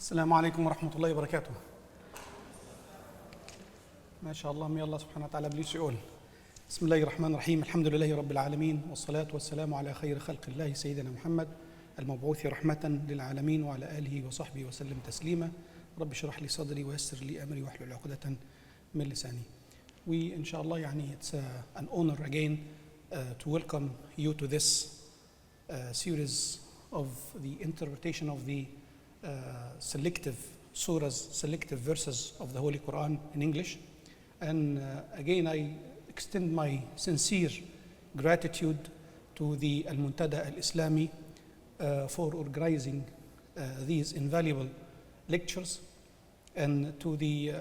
السلام عليكم ورحمة الله وبركاته. ما شاء الله. May Allah subhanahu wa ta'ala bless you all. بسم الله الرحمن الرحيم. الحمد لله رب العالمين والصلاة والسلام على خير خلق الله سيدنا محمد المبعوث رحمة للعالمين وعلى آله وصحبه وسلم تسليما. رب اشرح لي صدري ويسر لي أمري واحلل عقدة من لساني. We inshallah it's an honor again to welcome you to this series of the interpretation of the selective surahs, selective verses of the Holy Quran in English. And again, I extend my sincere gratitude to the Al-Muntada Al-Islami for organizing these invaluable lectures, and to the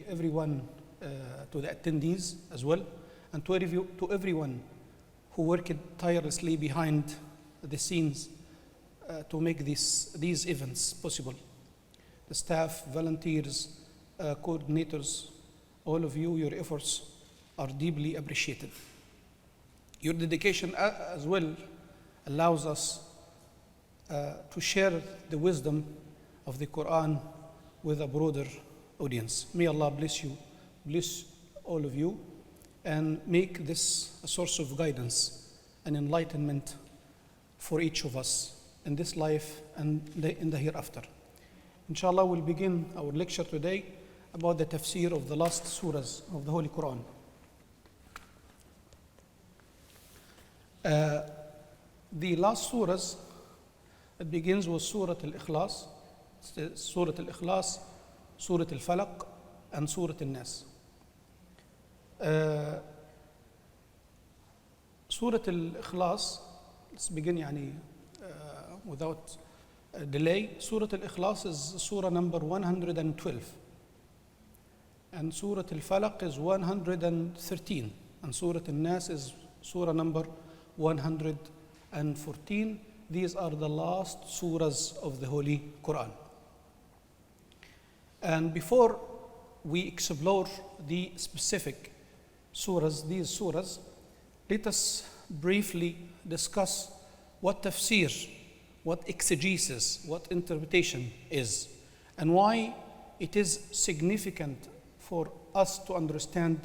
everyone, to the attendees as well, and to everyone who worked tirelessly behind the scenes to make these events possible. The staff, volunteers, coordinators, all of you, your efforts are deeply appreciated. Your dedication as well allows us to share the wisdom of the Quran with a broader audience. May Allah bless you, bless all of you, and make this a source of guidance and enlightenment for each of us in this life and in the hereafter. Inshallah, we'll begin our lecture today about the tafsir of the last surahs of the Holy Quran. The last surahs, it begins with Surah Al-Ikhlas, Surah Al-Ikhlas, Surah Al-Falaq, and Surah Al-Nas. Surah Al-Ikhlas, let's begin without delay. Surah Al-Ikhlas is surah number 112, and Surah Al-Falaq is 113, and Surah Al-Nas is surah number 114. These are the last surahs of the Holy Quran. And before we explore the specific surahs, these surahs, let us briefly discuss what tafsir, what exegesis, what interpretation is, and why it is significant for us to understand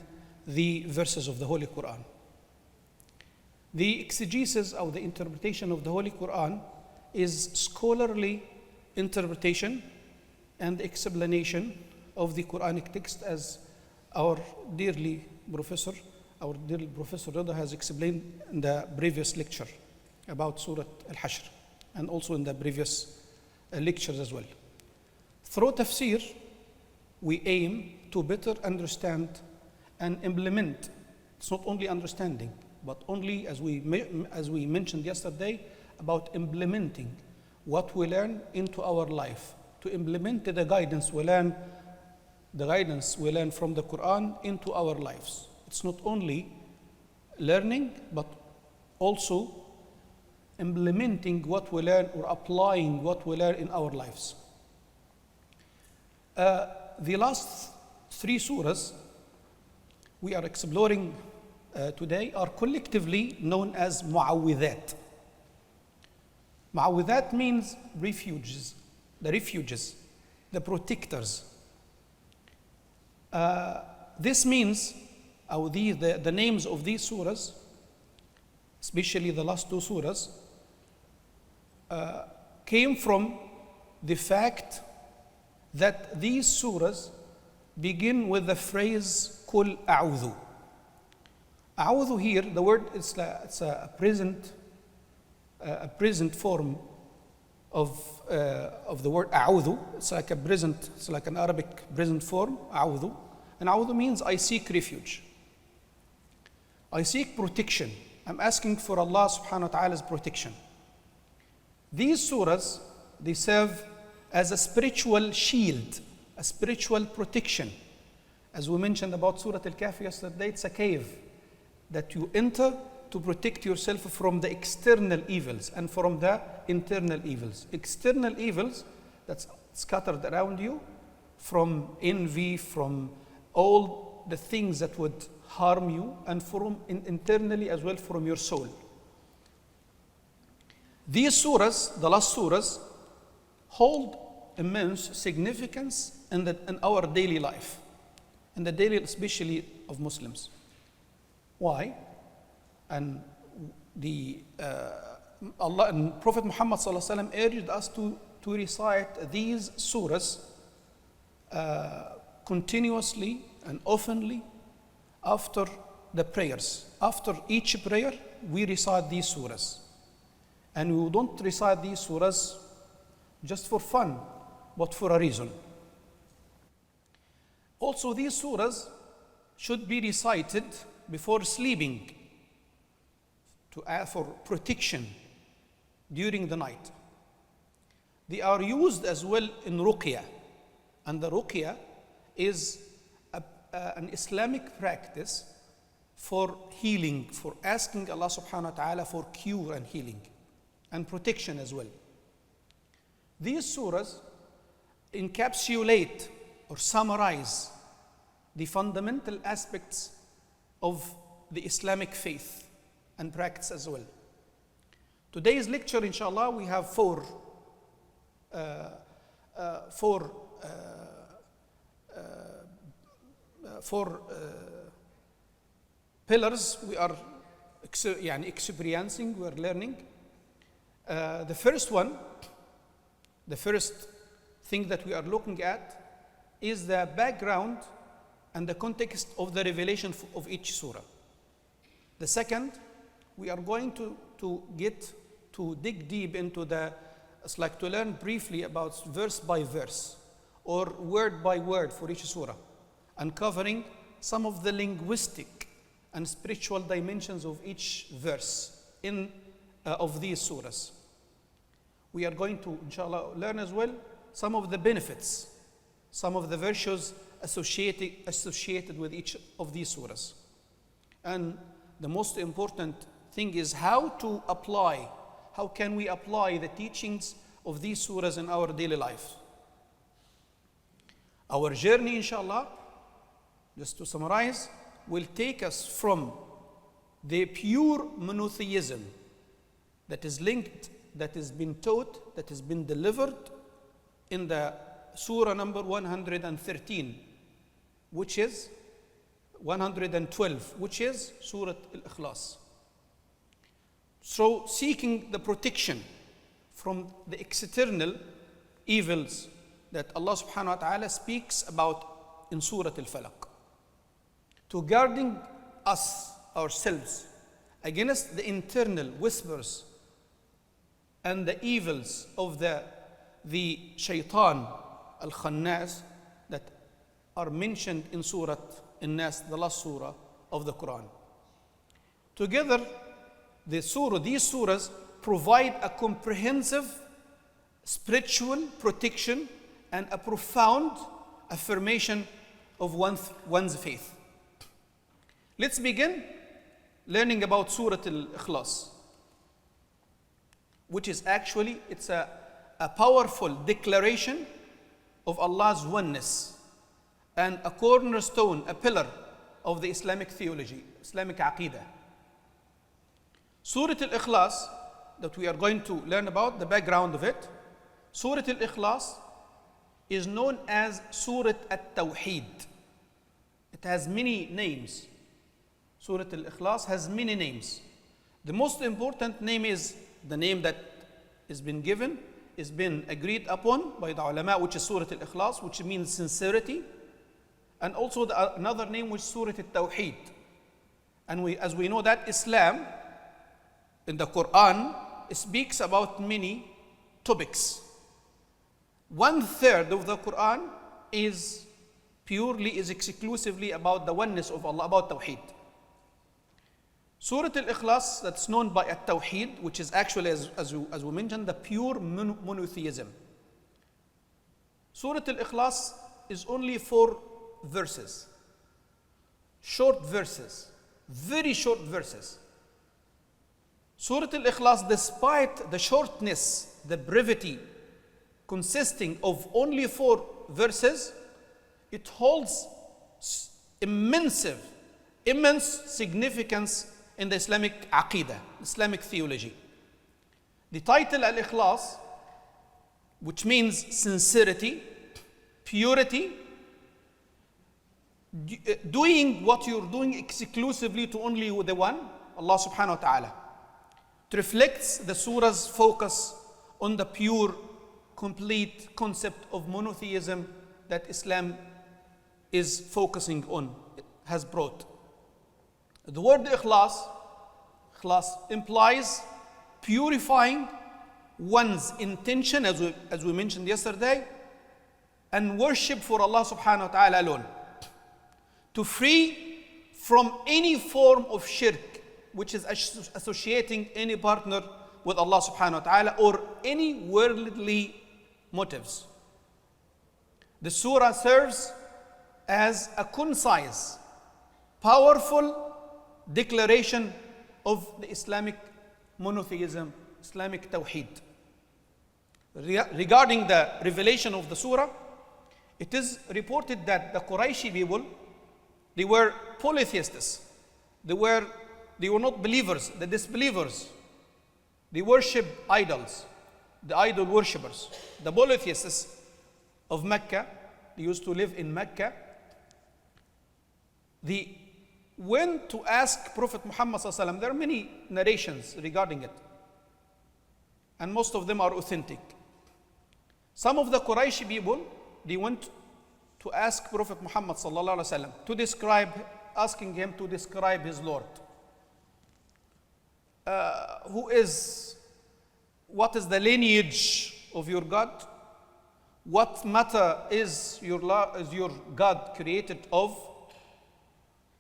the verses of the Holy Quran. The exegesis or the interpretation of the Holy Quran is scholarly interpretation and explanation of the Quranic text, as our dear Professor Rida has explained in the previous lecture about Surah Al-Hashr, and also in the previous lectures as well. Through tafsir, we aim to better understand and implement. It's not only understanding, but only, as we mentioned yesterday, about implementing what we learn into our life, to implement the guidance we learn from the Quran into our lives. It's not only learning, but also implementing what we learn or applying what we learn in our lives. The last three surahs we are exploring today are collectively known as Mu'awwidhat. Mu'awwidhat means refuges, the protectors. This means, the names of these surahs, especially the last two surahs, came from the fact that these surahs begin with the phrase Qul A'udhu. A'udhu here, the word, it's a present form of the word A'udhu. It's like an Arabic present form, A'udhu. And A'udhu means I seek refuge. I seek protection. I'm asking for Allah subhanahu wa ta'ala's protection. These surahs, they serve as a spiritual shield, a spiritual protection. As we mentioned about Surah Al-Kahf yesterday, it's a cave that you enter to protect yourself from the external evils and from the internal evils. External evils that's scattered around you, from envy, from all the things that would harm you, and from internally as well from your soul. These surahs, the last surahs, hold immense significance in our daily life, in the daily, especially of Muslims. Why? And Allah and Prophet Muhammad ﷺ urged us to recite these surahs continuously and oftenly after the prayers. After each prayer, we recite these surahs. And we don't recite these surahs just for fun, but for a reason. Also, these surahs should be recited before sleeping for protection during the night. They are used as well in ruqya, and the ruqya is an Islamic practice for healing, for asking Allah subhanahu wa ta'ala for cure and healing and protection as well. These surahs encapsulate or summarize the fundamental aspects of the Islamic faith and practice as well. Today's lecture, inshallah, we have four pillars we are experiencing, we are learning. The first thing that we are looking at is the background and the context of the revelation of each surah. The second, we are going to dig deep into it's like to learn briefly about verse by verse or word by word for each surah, uncovering some of the linguistic and spiritual dimensions of each verse of these surahs. We are going to, inshallah, learn as well some of the benefits, some of the virtues associated with each of these surahs. And the most important thing is how can we apply the teachings of these surahs in our daily life. Our journey, inshallah, just to summarize, will take us from the pure monotheism that is linked, that has been taught, that has been delivered in the surah number 113, which is 112, which is Surah Al-Ikhlas. So seeking the protection from the external evils that Allah subhanahu wa ta'ala speaks about in Surah Al-Falaq, to guarding ourselves against the internal whispers and the evils of the shaitan al-khannas that are mentioned in Surah An-Nas, the last surah of the Quran. Together, these surahs provide a comprehensive spiritual protection and a profound affirmation of one's faith. Let's begin learning about Surah Al-Ikhlas, which is actually, it's a powerful declaration of Allah's oneness and a cornerstone, a pillar of the Islamic theology, Islamic aqidah. Surah Al-Ikhlas, that we are going to learn about, the background of it. Surah Al-Ikhlas is known as Surah At-Tawheed. It has many names. Surah Al-Ikhlas has many names. The most important name is the name that has been given, has been agreed upon by the ulama, which is Surah Al-Ikhlas, which means sincerity. And also another name which is Surah At-Tawheed. And as we know that Islam in the Quran speaks about many topics. 1/3 of the Quran is exclusively about the oneness of Allah, about Tawheed. Surah Al-Ikhlas, that's known by At-Tawheed, which is actually, as we mentioned, the pure monotheism. Surah Al-Ikhlas is only 4 verses. Short verses, very short verses. Surah Al-Ikhlas, despite the shortness, the brevity, consisting of only 4 verses, it holds immense significance in the Islamic aqidah, Islamic theology. The title Al-Ikhlas, which means sincerity, purity, doing what you're doing exclusively to only the one, Allah subhanahu wa ta'ala. It reflects the surah's focus on the pure, complete concept of monotheism that Islam is focusing on, has brought. The word ikhlas implies purifying one's intention, as we mentioned yesterday, and worship for Allah subhanahu wa ta'ala alone. To free from any form of shirk, which is associating any partner with Allah subhanahu wa ta'ala or any worldly motives. The surah serves as a concise, powerful declaration of the Islamic monotheism, Islamic tawheed. Regarding the revelation of the surah, it is reported that the Qurayshi people, they were polytheists. They were not believers, the disbelievers. They worship idols, the idol worshippers. The polytheists of Mecca, they used to live in Mecca. They went to ask Prophet Muhammad sallallahu alaihi wasallam. There are many narrations regarding it, and most of them are authentic. Some of the Qurayshi people, they went to ask Prophet Muhammad sallallahu alaihi wasallam asking him to describe his Lord. What is the lineage of your God? What matter is your God created of?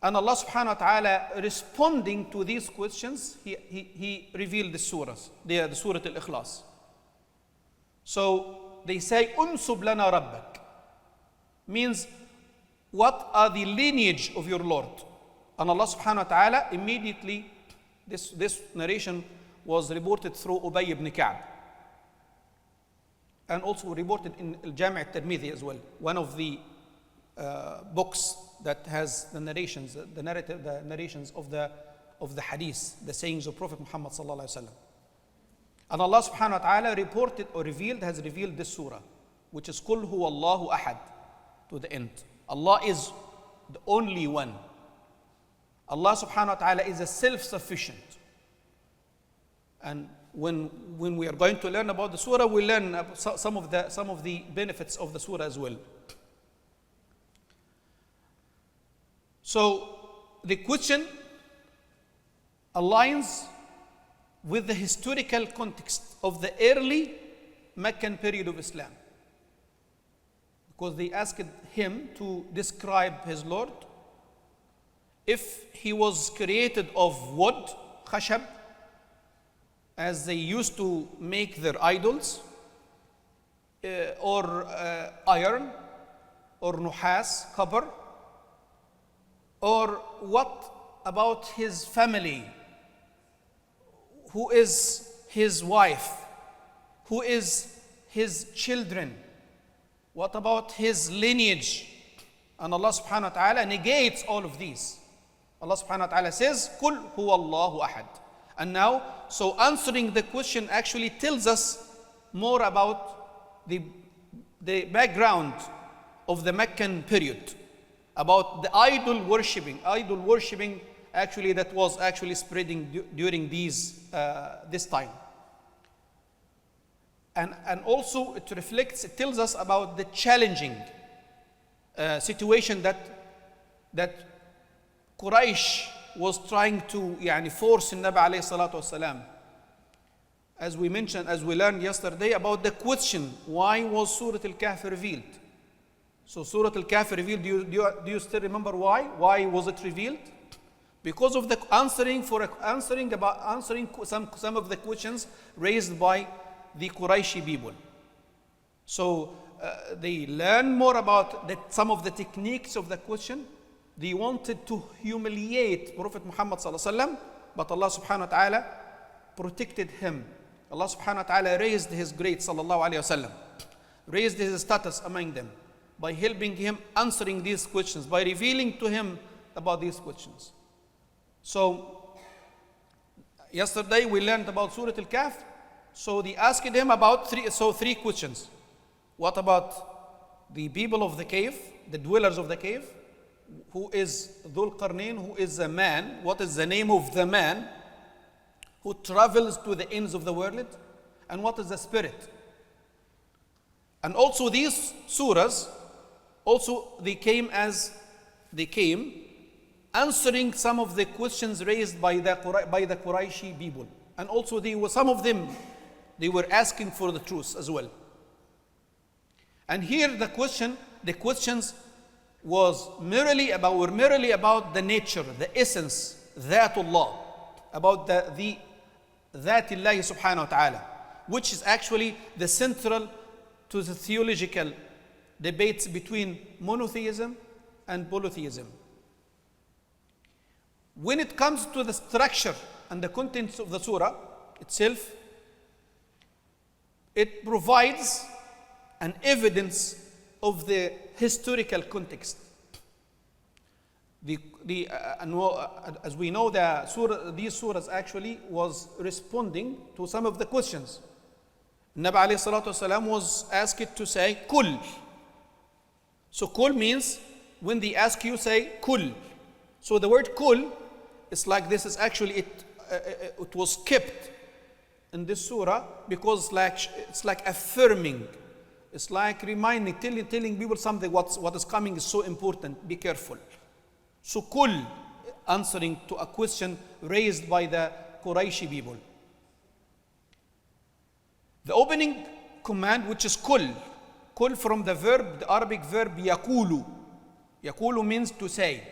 And Allah subhanahu wa ta'ala, responding to these questions, he revealed the surahs, the Surah Al-Ikhlas. So they say, Unsub lana rabbak, means what are the lineage of your Lord? And Allah subhanahu wa ta'ala immediately, this narration was reported through Ubay ibn Ka'b, and also reported in Al-Jami' al-Tirmidhi as well, one of the books that has the narrations, the narrations of the hadith, the sayings of Prophet Muhammad sallallahu alaihi wasallam. And Allah subhanahu wa ta'ala has revealed this surah, which is Qul huwa Allahu ahad, to the end. Allah is the only one. Allah subhanahu wa ta'ala is a self-sufficient. And when we are going to learn about the surah, we learn some of the benefits of the surah as well. So the question aligns with the historical context of the early Meccan period of Islam, because they asked him to describe his Lord. If he was created of wood, khashab, as they used to make their idols, or iron, or nuhas, copper, or what about his family? Who is his wife? Who is his children? What about his lineage? And Allah subhanahu wa ta'ala negates all of these. Allah subhanahu wa ta'ala says, Qul huwa Allahu ahad. And now, so answering the question actually tells us more about the background of the Meccan period, about the idol worshipping actually that was actually spreading during this time. And also it tells us about the challenging situation that Quraysh was trying to force in Nabi alayhi salatu wasalam. As we mentioned, as we learned yesterday about the question, why was Surah Al-Kahf revealed? So Surah Al-Kahf revealed, do you still remember why? Why was it revealed? Because of the answering some of the questions raised by the Qurayshi people. So they learned more about some of the techniques of the question. They wanted to humiliate Prophet Muhammad sallallahu alaihi wasallam, but Allah subhanahu wa ta'ala protected him. Allah subhanahu wa ta'ala raised his grade sallallahu alaihi wasallam, raised his status among them by helping him answering these questions, by revealing to him about these questions. So yesterday we learned about Surah Al-Kahf, So they asked him about three questions. What about the people of the cave, the dwellers of the cave? Who is Dhul Qarnayn? Who is the man? What is the name of the man who travels to the ends of the world? And what is the spirit? And also these surahs, also they came answering some of the questions raised by the Qurayshi people. And also some of them, they were asking for the truth as well. And here the questions were merely about the nature, the essence, Dhatullah, about the Dhatillahi subhanahu wa ta'ala, which is actually the central to the theological debates between monotheism and polytheism. When it comes to the structure and the contents of the surah itself, it provides an evidence of the historical context. As we know, these surahs actually was responding to some of the questions. Nabi alayhi salatu wasalam was asked to say kul. So kul means when they ask you, say kul. So the word kul is like this is actually it was kept in this surah because it's like affirming. It's like reminding, telling people something. What is coming is so important. Be careful. So kul, answering to a question raised by the Qurayshi people. The opening command, which is kul from the Arabic verb yakulu. Yakulu means to say.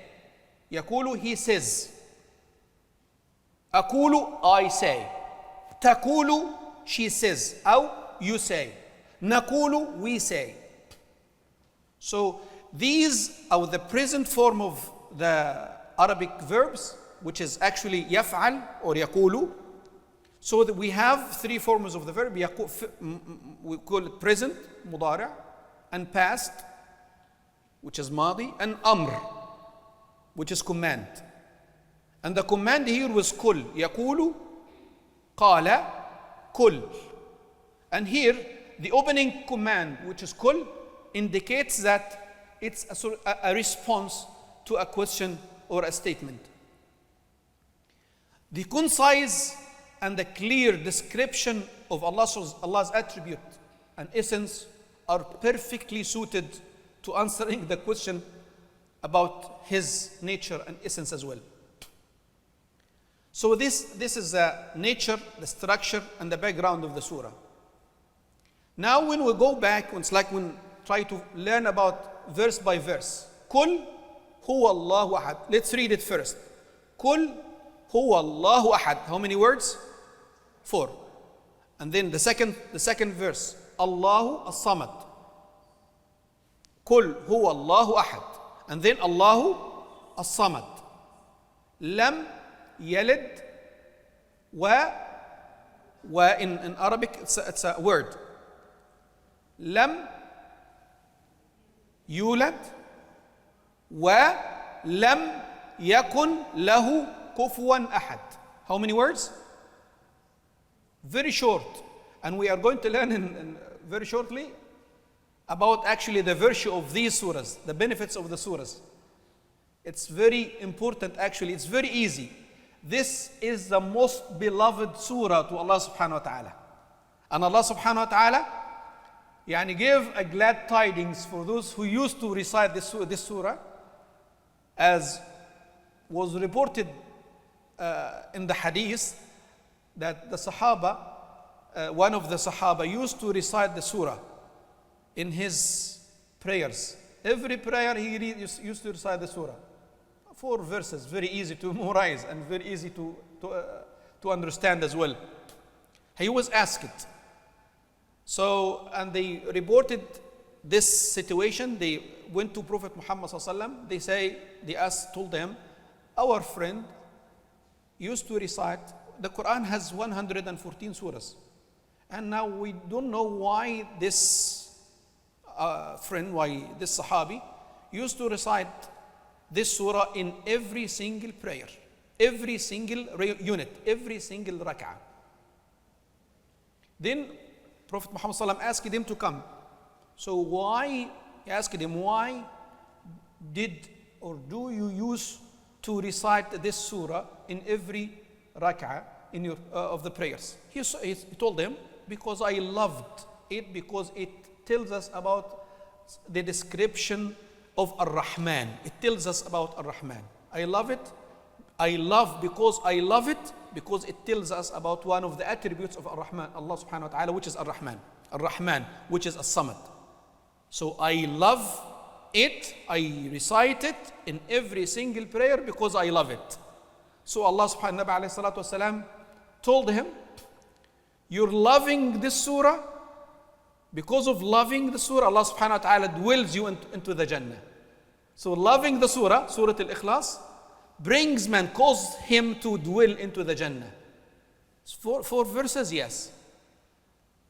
Yakulu, he says. Akulu, I say. Takulu, she says. Aw, you say. Nakulu, we say. So these are the present form of the Arabic verbs, which is actually yaf'al or yakulu. So that we have three forms of the verb. We call it present, mudari', and past, which is madi, and amr, which is command. And the command here was kul. Yakulu, qala, kul. And here, the opening command, which is kul, indicates that it's a response to a question or a statement. The concise and the clear description of Allah's attribute and essence are perfectly suited to answering the question about His nature and essence as well. So this is the nature, the structure, and the background of the surah. Now when we go back, it's like when try to learn about verse by verse. Kul huwa Allahu ahad. Let's read it first. Kul huwa Allahu ahad. How many words? 4. And then the second verse. Allahu as-samad. Kul huwa Allahu ahad. And then Allahu as-samad. Lam yalid wa in Arabic it's a word. Lam yulad wa lam yakun lahu kufuwan ahad. How many words? Very short. And we are going to learn very shortly about actually the virtue of these surahs, the benefits of the surahs. It's very important actually. It's very easy. This is the most beloved surah to Allah subhanahu wa ta'ala. And Allah subhanahu wa ta'ala gave a glad tidings for those who used to recite this surah, as was reported in the hadith that the Sahaba, one of the Sahaba used to recite the surah in his prayers. Every prayer he used to recite the surah. 4 verses, very easy to memorize and very easy to understand as well. He was asked. So, and they reported this situation. They went to Prophet Muhammad sallallahu alaihi wasallam. Told them, our friend used to recite. The Quran has 114 surahs, and now we don't know why this why this Sahabi used to recite this surah in every single prayer, every single unit, every single rak'ah. Then Prophet Muhammad sallam asked him to come. So why, he asked him, why did or do you use to recite this surah in every rak'ah in your, of the prayers? He told them, because I loved it, because it tells us about the description of Ar-Rahman. It tells us about Ar-Rahman. I love it. I love because it tells us about one of the attributes of Ar-Rahman, Allah subhanahu wa ta'ala, which is Ar-Rahman. Ar-Rahman, which is As-Samad. So I love it, I recite it in every single prayer because I love it. So Allah subhanahu wa ta'ala told him, you're loving this surah, because of loving the surah, Allah subhanahu wa ta'ala dwells you into the Jannah. So loving the surah, Surah Al-Ikhlas, brings man, causes him to dwell into the Jannah. Four verses, yes,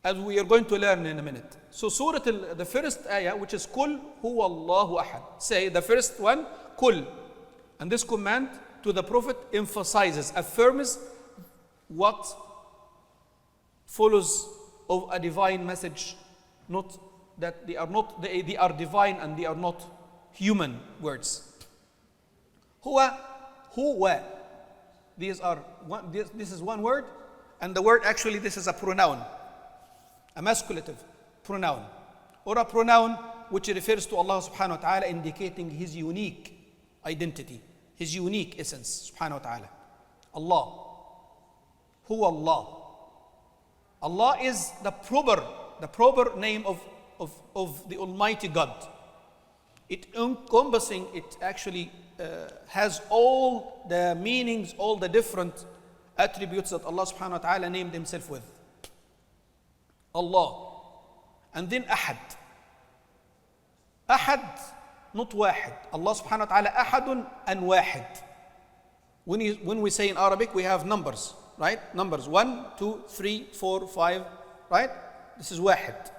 as we are going to learn in a minute. So the first ayah, which is Kul huwa Allahu ahad. Say the first one, Kul. And this command to the Prophet emphasizes, affirms what follows of a divine message, not that they are divine and they are not human words. Huwa. This is one word, and the word actually, this is a pronoun, a masculative pronoun, or a pronoun which refers to Allah subhanahu wa ta'ala, indicating his unique identity, his unique essence, subhanahu wa ta'ala. Allah. Huwa Allah. Allah is the proper name of the Almighty God. It encompassing, it actually has all the meanings, all the different attributes that Allah subhanahu wa ta'ala named himself with. Allah. And then Ahad. Ahad, not Wahid. Allah subhanahu wa ta'ala Ahadun and Wahid. When we say in Arabic, we have numbers, right? Numbers 1, 2, 3, 4, 5, right? This is Wahid.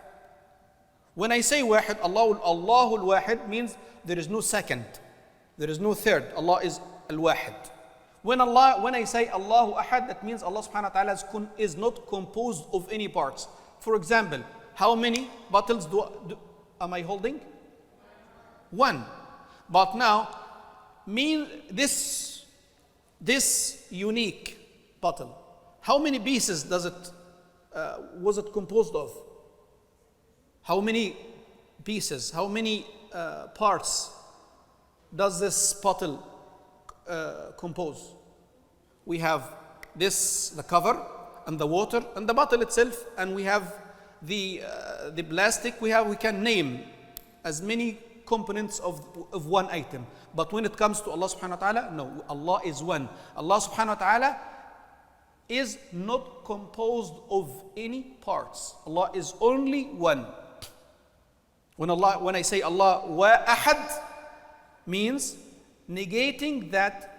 When I say Wahid, Allahul Wahid means there is no second, there is no third. Allah is Al-Wahid. When I say Allahu Ahad, that means Allah subhanahu wa ta'ala is not composed of any parts. For example, how many bottles am I holding? One. But now, this unique bottle, how many pieces was it composed of? How many pieces, how many parts does this bottle compose? We have the cover, and the water, and the bottle itself, and we have the plastic. We can name as many components of one item. But when it comes to Allah subhanahu wa ta'ala, no, Allah is one. Allah subhanahu wa ta'ala is not composed of any parts. Allah is only one. When I say Allah wa ahad, means negating that,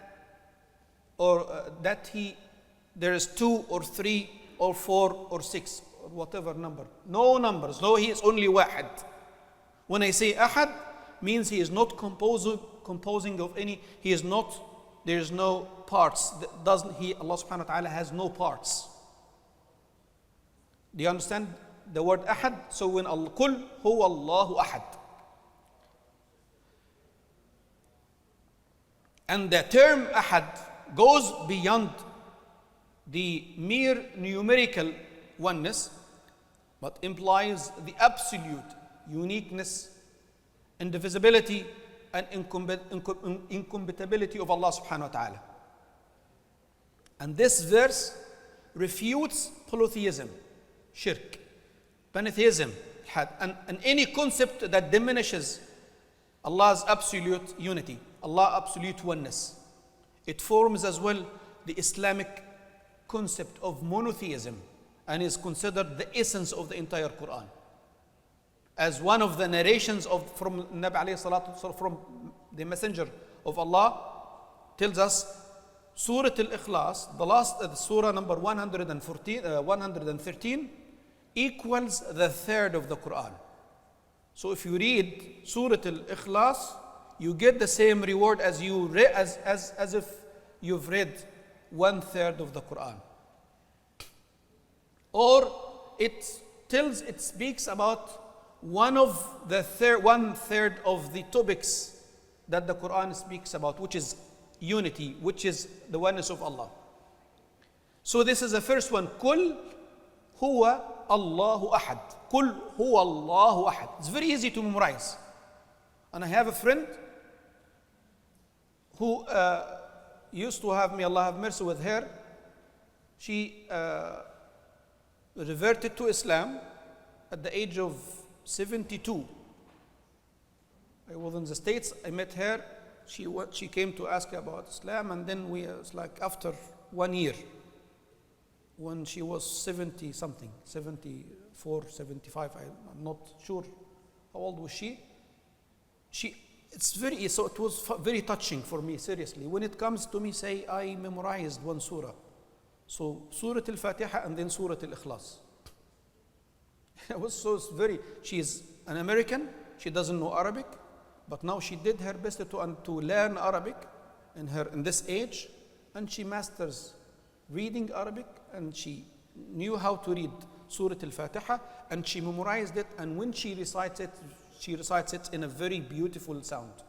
or there is 2 or 3 or 4 or 6 or whatever number. No numbers. No, he is only wahid. When I say ahad, means he is not composing of any, there is no parts. Allah subhanahu wa ta'ala has no parts. Do you understand the word ahad? So when Kul huwa Allahu ahad. And the term ahad goes beyond the mere numerical oneness, but implies the absolute uniqueness, indivisibility, and incompatibility of Allah subhanahu wa ta'ala. And this verse refutes polytheism, shirk, pantheism, and any concept that diminishes Allah's absolute unity, Allah's absolute oneness. It forms as well the Islamic concept of monotheism and is considered the essence of the entire Quran. As one of the narrations from Nabi alayhi salatu, from the Messenger of Allah, tells us, Surah Al-Ikhlas, the last surah number 113, equals the third of the Quran. So if you read Surah Al-Ikhlas, you get the same reward as if you've read 1/3 of the Quran. Or it speaks about one third of the topics that the Quran speaks about, which is unity, which is the oneness of Allah. So this is the first one. Kul huwa Allahu ahad. Kul huwa Allahu ahad. It's very easy to memorize. And I have a friend who used to have, may Allah have mercy with her. She reverted to Islam at the age of 72. I was in the States. I met her. She came to ask about Islam, and then it's like after 1 year, when she was 70 something, 74, 75, I'm not sure how old was she. So it was very touching for me, seriously. When it comes to me, say, I memorized one surah. So Surah Al-Fatiha and then Surah Al-Ikhlas. She's an American, she doesn't know Arabic, but now she did her best to learn Arabic in this age, and she masters reading Arabic, and she knew how to read Surah Al-Fatiha, and she memorized it, and when she recites it in a very beautiful sound.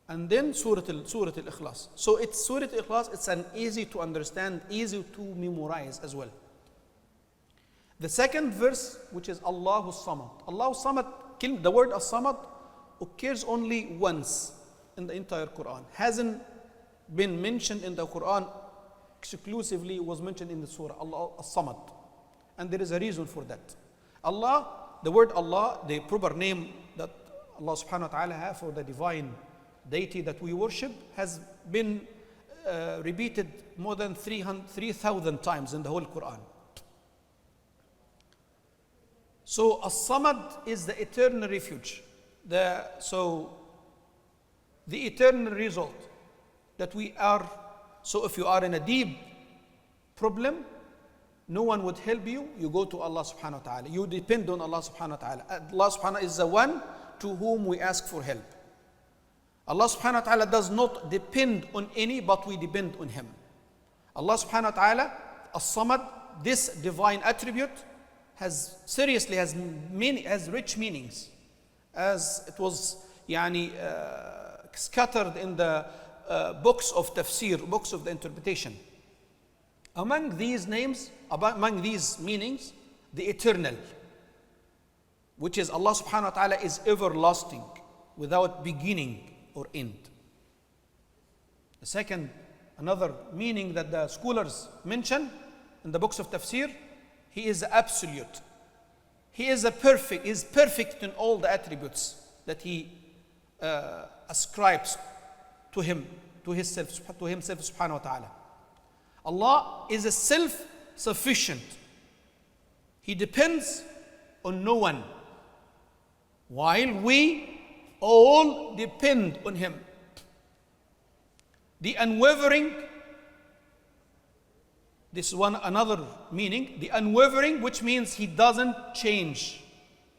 And then Surah Al-Ikhlas. So it's Surah Al-Ikhlas, it's an easy to understand, easy to memorize as well. The second verse, which is Allahu Samad. Allahu Samad, the word As-Samad occurs only once in the entire Quran. Hasn't been mentioned in the Quran exclusively, was mentioned in the surah, Allah As-Samad. And there is a reason for that. Allah, the word Allah, the proper name that Allah subhanahu wa ta'ala has for the divine deity that we worship, has been repeated more than 3,000 times in the whole Quran. So As-Samad is the eternal refuge. So the eternal result that we are. So if you are in a deep problem, no one would help you, you go to Allah subhanahu wa ta'ala. You depend on Allah subhanahu wa ta'ala. Allah subhanahu wa ta'ala is the one to whom we ask for help. Allah subhanahu wa ta'ala does not depend on any, but we depend on Him. Allah subhanahu wa ta'ala, As-Samad, this divine attribute has rich meanings, as it was scattered in the books of tafsir, books of the interpretation. Among these names, among these meanings, the eternal, which is Allah subhanahu wa ta'ala is everlasting, without beginning or end. The second, another meaning that the scholars mention in the books of tafsir, He is absolute. He is perfect in all the attributes that He ascribes to Himself subhanahu wa ta'ala. Allah is a self-sufficient. He depends on no one, while we all depend on Him. The unwavering, this is another meaning, the unwavering, which means He doesn't change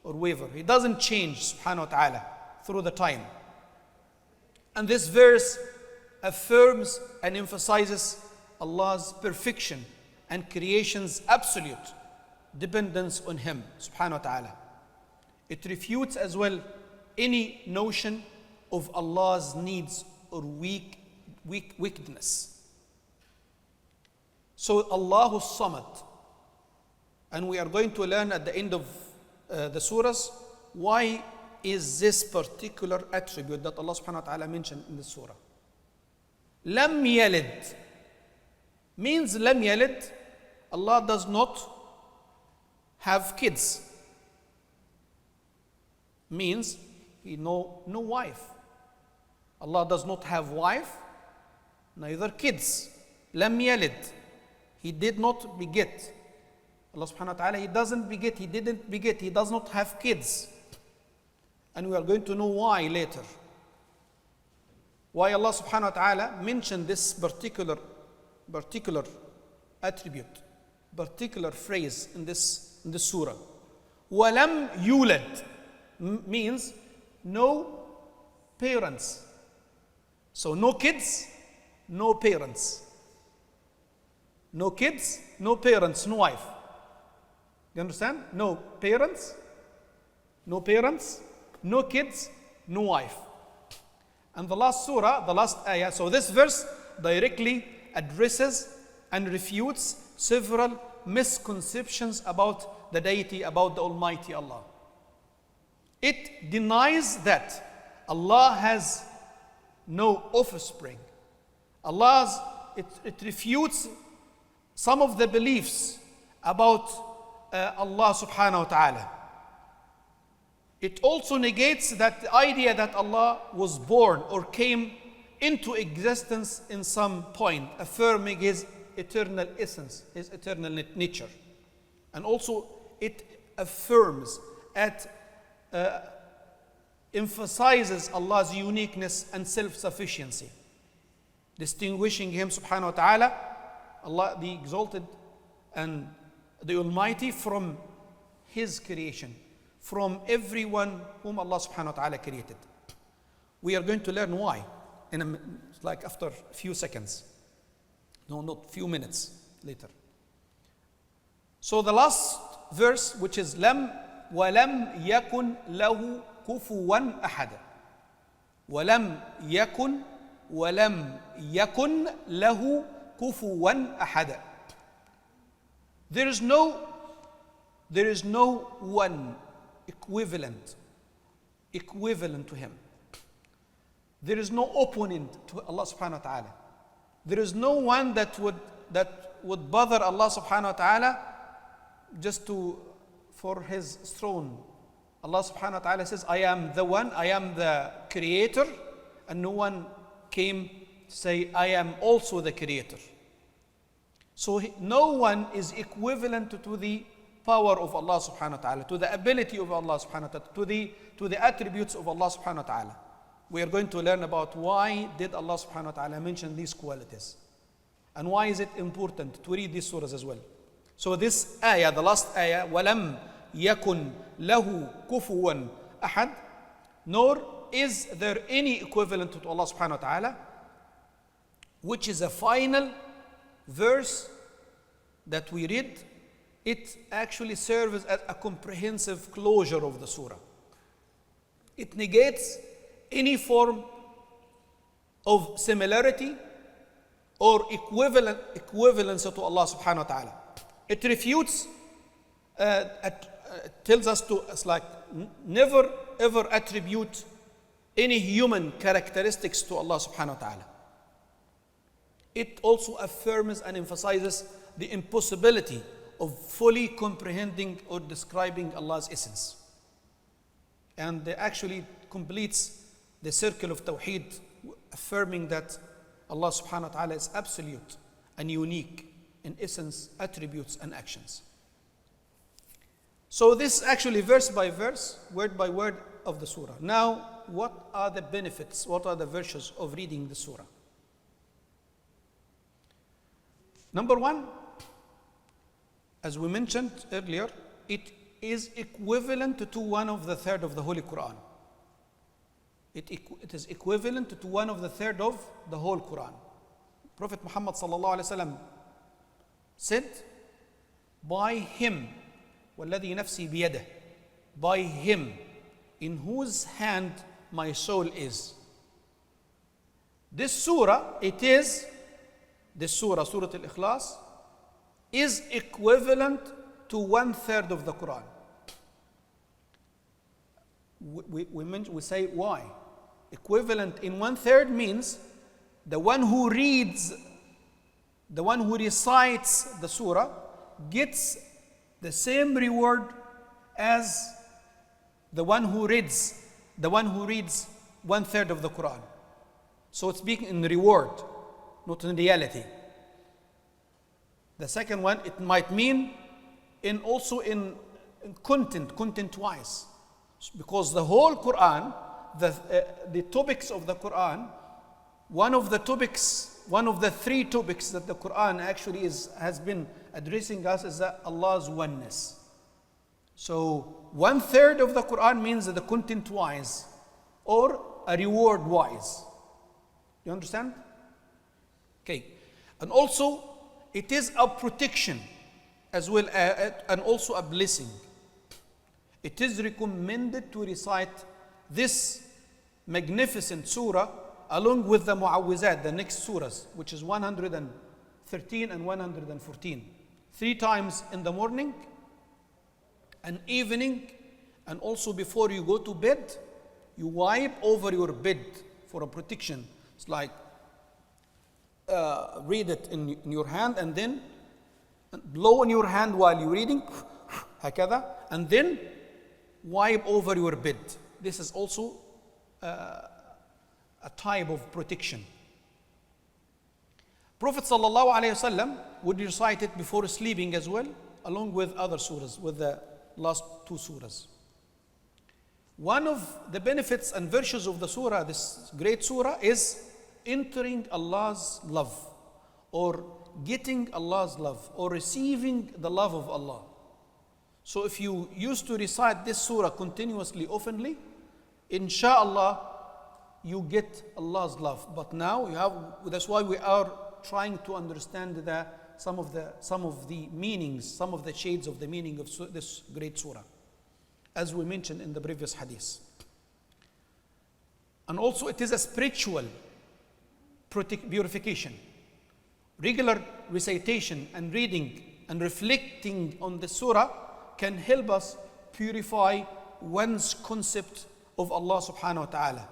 or waver. He doesn't change subhanahu wa ta'ala through the time. And this verse affirms and emphasizes Allah's perfection and creation's absolute dependence on Him subhanahu wa ta'ala. It refutes as well any notion of Allah's needs or weakness. So Allahu Samad, and we are going to learn at the end of the surahs why is this particular attribute that Allah subhanahu wa ta'ala mentioned in the surah. Lam yalid means lam yalid, Allah does not have kids. Means He no wife. Allah does not have wife, neither kids. Lam yalid, He did not beget. Allah subhanahu wa ta'ala, He doesn't beget, He didn't beget, He does not have kids. And we are going to know why later. Why Allah subhanahu wa ta'ala mentioned this particular attribute, particular phrase in this surah. Walam yulad means no parents. So no kids, no parents. No kids, no parents, no wife. You understand? No parents, no parents, no kids, no wife. And the last surah, the last ayah, so this verse directly addresses and refutes several misconceptions about the deity, about the Almighty Allah. It denies that Allah has no offspring. It refutes some of the beliefs about Allah subhanahu wa ta'ala. It also negates that the idea that Allah was born or came into existence in some point, affirming His eternal essence, His eternal nature. And also it affirms, emphasizes Allah's uniqueness and self-sufficiency, distinguishing Him subhanahu wa ta'ala, Allah the exalted and the Almighty, from His creation, from everyone whom Allah subhanahu wa ta'ala created. We are going to learn why like after a few seconds. No, not few minutes later. So the last verse, which is lam walam yakun lahu kufuwan ahad. Walam yakun lahu kufuwan ahad. There is no one equivalent to Him. There is no opponent to Allah subhanahu wa ta'ala. There is no one that would bother Allah subhanahu wa ta'ala just for His throne. Allah subhanahu wa ta'ala says, I am the one, I am the creator, and no one came to say, I am also the creator. So no one is equivalent to the power of Allah subhanahu wa ta'ala, to the ability of Allah subhanahu wa ta'ala, to the attributes of Allah subhanahu wa ta'ala. We are going to learn about why did Allah subhanahu wa ta'ala mention these qualities, and why is it important to read these surahs as well. So this ayah, the last ayah, وَلَمْ يَكُنْ لَهُ كُفُوًا أَحَدٍ, nor is there any equivalent to Allah subhanahu wa ta'ala, which is a final verse that we read. It actually serves as a comprehensive closure of the surah. It negates any form of similarity or equivalence to Allah subhanahu wa ta'ala. It refutes, tells us to, it's like, never ever attribute any human characteristics to Allah subhanahu wa ta'ala. It also affirms and emphasizes the impossibility of fully comprehending or describing Allah's essence. And it actually completes the circle of Tawheed, affirming that Allah subhanahu wa ta'ala is absolute and unique in essence, attributes, and actions. So this actually verse by verse, word by word of the surah. Now, what are the benefits, what are the virtues of reading the surah? Number one, as we mentioned earlier, it is equivalent to 1/3 of the Holy Quran. It is equivalent to 1/3 of the whole Quran. Prophet Muhammad sallallahu alaihi wasallam said, by Him, وَالَّذِي نَفْسِي بِيَدِهِ, by Him in whose hand my soul is. This surah, Surah Al-Ikhlas, is equivalent to 1/3 of the Quran. We say why? Equivalent in 1/3 means the one who recites the surah gets the same reward as the one who reads 1/3 of the Quran. So it's speaking in reward, not in reality. The second one, it might mean also in content-wise. Because the whole Quran, the topics of the Quran, one of the 3 topics that the Quran actually has been addressing us is that Allah's oneness. So 1/3 of the Quran means the content-wise or a reward-wise. You understand? Okay. And also, it is a protection as well and also a blessing. It is recommended to recite this magnificent surah along with the Mu'awwizat, the next surahs, which is 113 and 114, 3 times in the morning and evening, and also before you go to bed. You wipe over your bed for a protection. It's like read it in your hand and then blow in your hand while you're reading, هكذا, and then wipe over your bed. This is also a type of protection. Prophet sallallahu alaihi wasallam would recite it before sleeping as well, along with other surahs, with the last 2 surahs. One of the benefits and virtues of the surah, this great surah, is entering Allah's love, or getting Allah's love, or receiving the love of Allah. So if you used to recite this surah continuously, oftenly, inshallah, you get Allah's love. But now you have, that's why we are trying to understand some of the meanings, some of the shades of the meaning of this great surah, as we mentioned in the previous hadith. And also it is a spiritual purification. Regular recitation and reading and reflecting on the surah can help us purify one's concept of Allah subhanahu wa ta'ala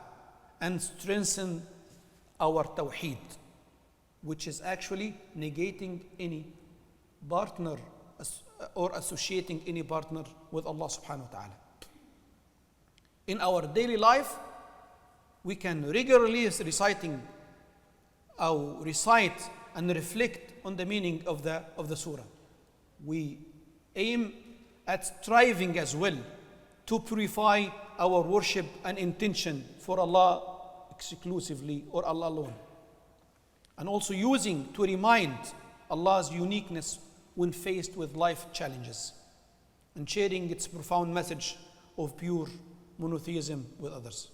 and strengthen our tawheed, which is actually negating any partner or associating any partner with Allah subhanahu wa ta'ala. In our daily life, we can regularly recite and reflect on the meaning of the surah. We aim at striving as well to purify our worship and intention for Allah exclusively or Allah alone. And also using to remind Allah's uniqueness when faced with life challenges, and sharing its profound message of pure monotheism with others.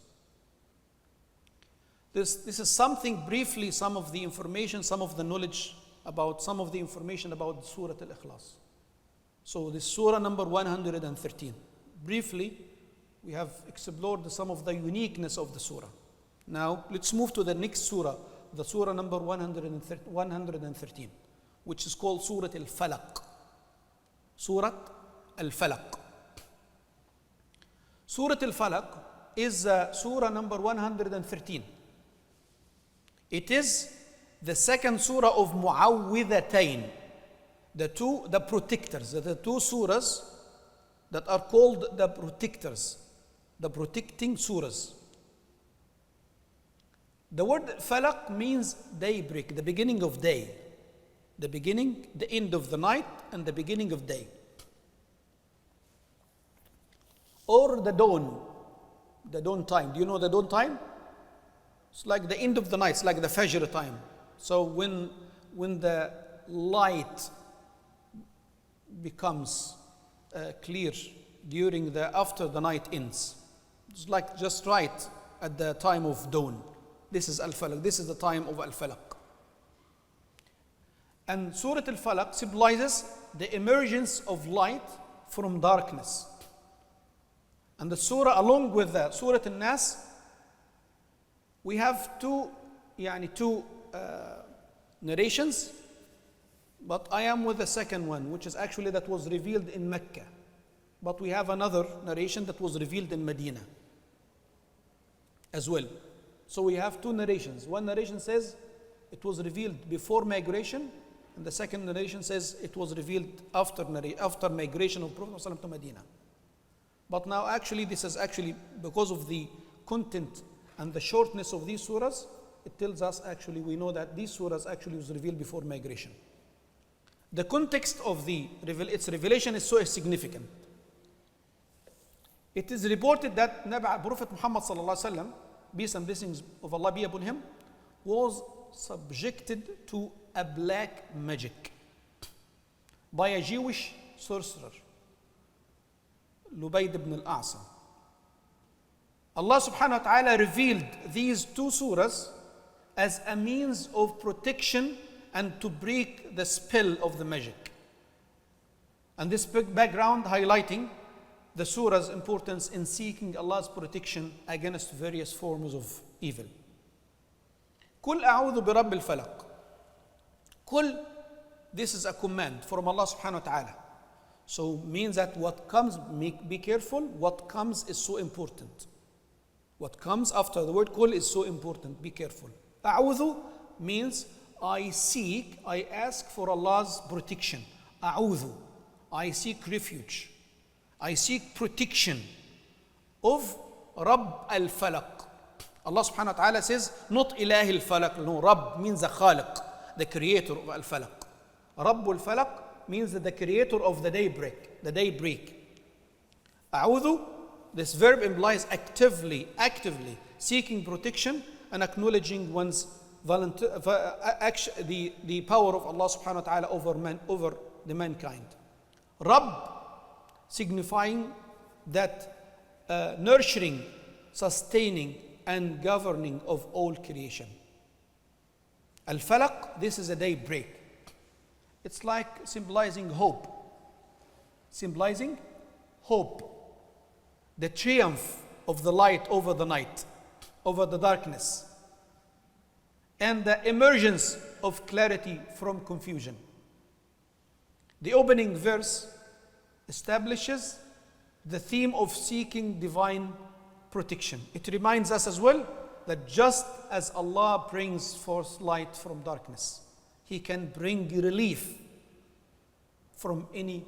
This is something briefly, some of the information, some of the knowledge about, some of the information about Surah Al-Ikhlas. So this Surah number 113. Briefly, we have explored some of the uniqueness of the Surah. Now, let's move to the next Surah, the Surah number 113, which is called Surah Al-Falaq. Surah Al-Falaq. Surah Al-Falaq is Surah number 113. It is the second surah of Mu'awwidhatayn, the protectors, the 2 surahs that are called the protectors, the protecting surahs. The word falaq means daybreak, the beginning of day, the beginning, the end of the night, and the beginning of day, or the dawn time. Do you know the dawn time? It's like the end of the night, it's like the Fajr time. So when the light becomes clear during after the night ends, it's like just right at the time of dawn. This is Al-Falaq. This is the time of Al-Falaq. And Surah Al-Falaq symbolizes the emergence of light from darkness. And the surah, along with the Surah Al-Nas, we have two narrations, but I am with the second one, which is actually that was revealed in Mecca. But we have another narration that was revealed in Medina as well. So we have 2 narrations. One narration says it was revealed before migration, and the second narration says it was revealed after migration of Prophet ﷺ to Medina. But now actually this is actually because of the content and the shortness of these surahs, it tells us actually, we know that these surahs actually was revealed before migration. The context of its revelation is so significant. It is reported that Prophet Muhammad sallallahu alaihi wasallam, peace and blessings of Allah be upon him, was subjected to a black magic by a Jewish sorcerer, Lubayd ibn al-A'sam. Allah subhanahu wa ta'ala revealed these 2 surahs as a means of protection and to break the spell of the magic. And this big background highlighting the surah's importance in seeking Allah's protection against various forms of evil. قل أعوذ برب الفلق. قل, this is a command from Allah subhanahu wa ta'ala. So means that what comes, be careful, what comes is so important. What comes after the word قل is so important, be careful. أعوذ means I seek, I ask for Allah's protection. أعوذ, I seek refuge. I seek protection of Rabb al-Falaq. Allah subhanahu wa ta'ala says, not Ilahi al-Falaq, no, Rabb means the Khaliq, the creator of al-Falaq. Rabb al-Falaq means the creator of the daybreak. A'udhu, this verb implies actively seeking protection and acknowledging one's the power of Allah subhanahu wa ta'ala over the mankind. Rabb signifying that nurturing, sustaining, and governing of all creation. Al-Falaq, this is a daybreak. It's like symbolizing hope. Symbolizing hope. The triumph of the light over the night, over the darkness. And the emergence of clarity from confusion. The opening verse establishes the theme of seeking divine protection. It reminds us as well that just as Allah brings forth light from darkness, He can bring relief from any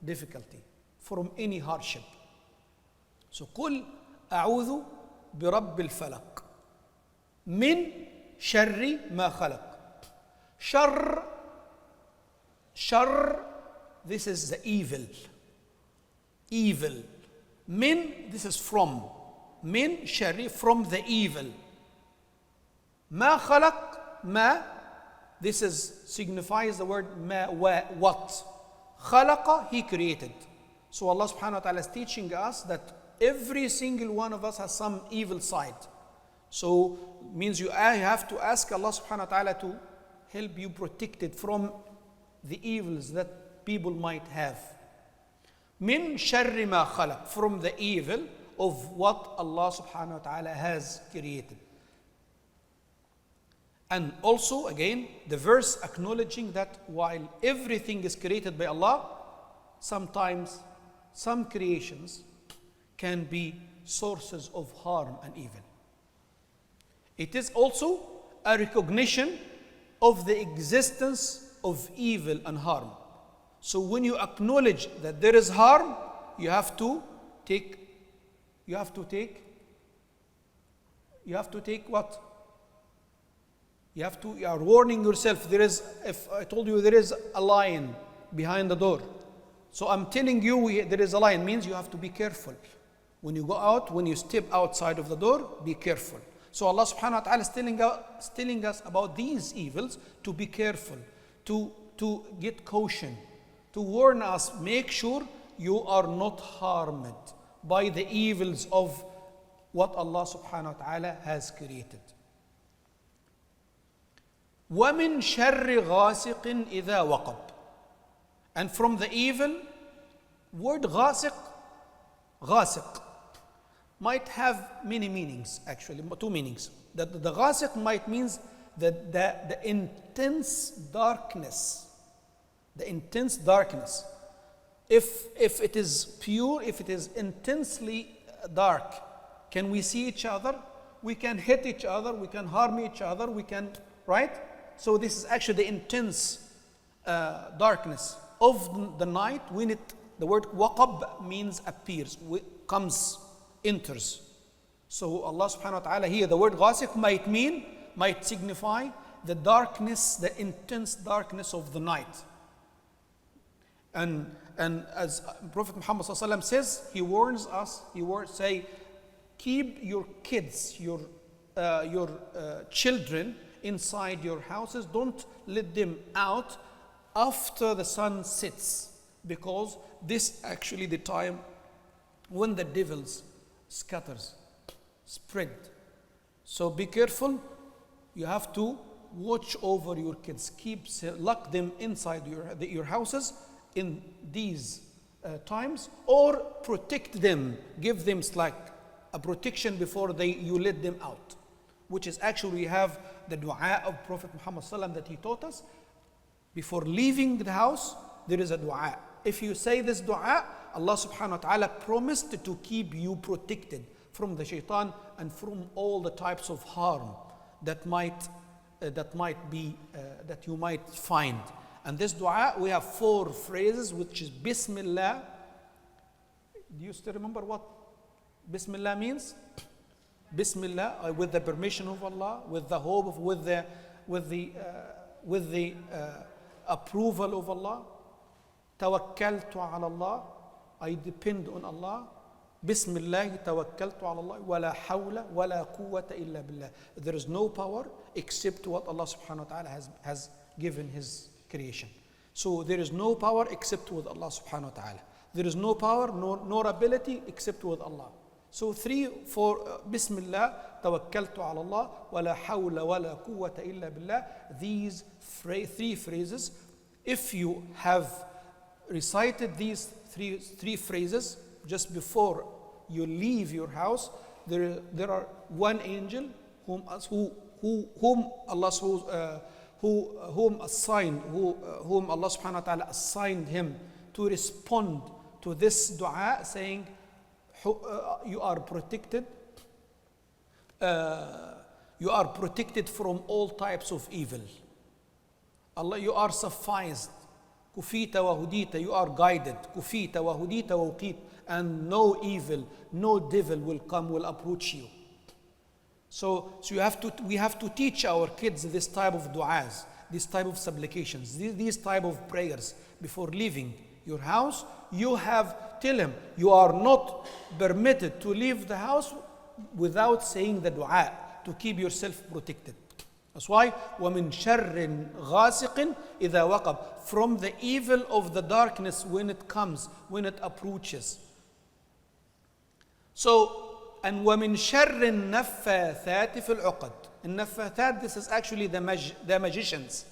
difficulty, from any hardship. So, قل أعوذ برب الفلق من شر ما خلق. شر, this is the evil. Evil. Min, this is from. Min شر, from the evil. ما خلق, ما, this is signifies the word ما, what. خلق, He created. So Allah subhanahu wa ta'ala is teaching us that every single one of us has some evil side. So means you have to ask Allah subhanahu wa ta'ala to help you protected from the evils that people might have. Min sharri ma khalaq, from the evil of what Allah subhanahu wa ta'ala has created. And also again the verse acknowledging that while everything is created by Allah, sometimes some creations can be sources of harm and evil. It is also a recognition of the existence of evil and harm. So when you acknowledge that there is harm, you have to take what? You are warning yourself. If I told you there is a lion behind the door, so I'm telling you there is a lion, means you have to be careful. When you go out, when you step outside of the door, be careful. So Allah subhanahu wa ta'ala is telling us about these evils, to be careful, to get caution, to warn us, make sure you are not harmed by the evils of what Allah subhanahu wa ta'ala has created. وَمِن شَرِّ غَاسِقٍ إِذَا وَقَبْ. And from the evil, word غاسق might have many meanings, actually, two meanings. That the ghasiq might means that the intense darkness. The intense darkness. If it is pure, if it is intensely dark, can we see each other? We can hit each other, we can harm each other, we can, right? So this is actually the intense darkness of the night. When the word waqab means appears, comes, enters. So Allah subhanahu wa ta'ala here, the word ghasiq might signify the darkness, the intense darkness of the night. And as Prophet Muhammad sallallahu alaihi wasallam says, he warns us, say, keep your kids, your children inside your houses. Don't let them out after the sun sets, because this actually the time when the devils scatters, spread. So be careful. You have to watch over your kids. Lock them inside your houses in these times, or protect them, give them like a protection before you let them out, which is actually we have the dua of Prophet Muhammad sallam that he taught us. Before leaving the house, there is a dua. If you say this dua, Allah subhanahu wa ta'ala promised to keep you protected from the shaitan and from all the types of harm that you might find. And this dua, we have 4 phrases, which is Bismillah. Do you still remember what Bismillah means? Bismillah, with the permission of Allah, with the hope of, with the approval of Allah. Tawakkaltu ala Allah, I depend on Allah. Bismillah tawakkaltu ala Allah, wala hawla wala quwwata illa billah. There is no power except what Allah subhanahu wa ta'ala has given His creation. So there is no power except with Allah subhanahu wa ta'ala. There is no power nor ability except with Allah. So 3 for Bismillah, tawakkaltu ala Allah, wala hawla wala quwwata illa billah. These 3 phrases, if you have recited these three phrases just before you leave your house, there are one angel whom Allah subhanahu wa ta'ala assigned him to respond to this dua, saying you are protected from all types of evil. Allah, you are sufficed. Kufita wa hudita, you are guided. Kufita wa hudita wa uqit, and no evil, no devil will approach you. So we have to teach our kids this type of du'as, this type of supplications, these type of prayers before leaving your house. Tell him you are not permitted to leave the house without saying the du'a to keep yourself protected. That's why وَمِن شَرٍّ غَاسِقٍ إِذَا وَقَبْ, from the evil of the darkness when it comes, when it approaches. So, and وَمِن شَرٍّ النَّفَّاثَاتِ فِي الْعُقَدِ. And naffathat, this is actually the magicians,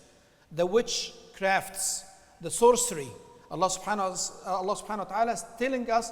the witchcrafts, the sorcery. Allah subhanahu wa ta'ala is telling us,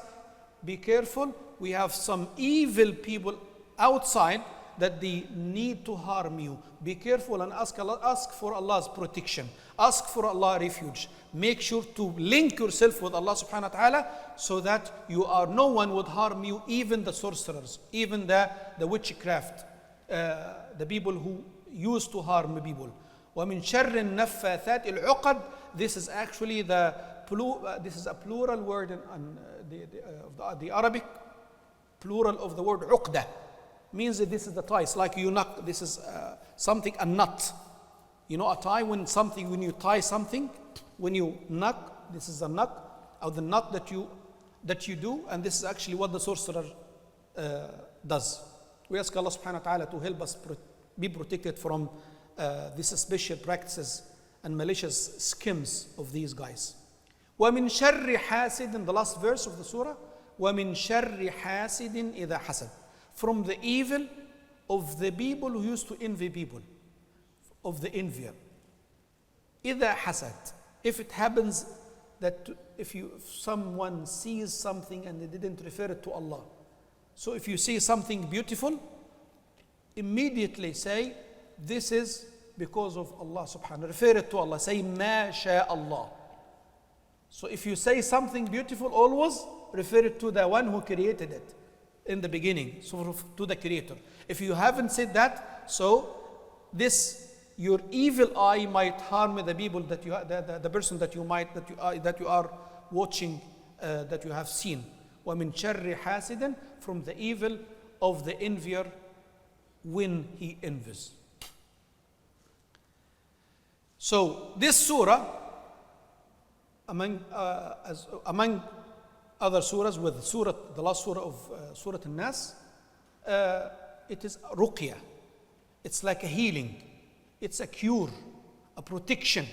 be careful, we have some evil people outside that they need to harm you. Be careful and ask for Allah's protection. Ask for Allah's refuge. Make sure to link yourself with Allah subhanahu wa ta'ala so that no one would harm you, even the sorcerers, even the witchcraft, the people who used to harm people. وَمِن شَرِّ النَّفَّاثَاتِ الْعُقَدِ. This is actually this is a plural word in the Arabic. Plural of the word uqda means that this is the tie. It's like you knock. This is something, a nut. You know, a tie, when you tie something, when you knock, this is a knock, or the knot that you do, and this is actually what the sorcerer does. We ask Allah subhanahu wa ta'ala to help us be protected from these special practices and malicious schemes of these guys. وَمِن شَرِّ حَاسِدٍ, in the last verse of the surah, وَمِن شَرِّ حَاسِدٍ إِذَا حَسَدٍ, from the evil of the people who used to envy people, of the envier. إِذَا حَسَدٍ, if it happens that if someone sees something and they didn't refer it to Allah. So if you see something beautiful, immediately say, this is because of Allah subhanahu. Refer it to Allah. Say, Ma sha Allah. So if you say something beautiful, always refer it to the one who created it in the beginning, so to the creator. If you haven't said that, so your evil eye might harm the people that the person that you are watching, that you have seen. وَمِن شَرِّ حَاسِدٍ, from the evil of the envier when he envies. So this surah, among other surahs, with the last surah of Surah An-Nas, it is ruqya. It's like a healing. It's a cure, a protection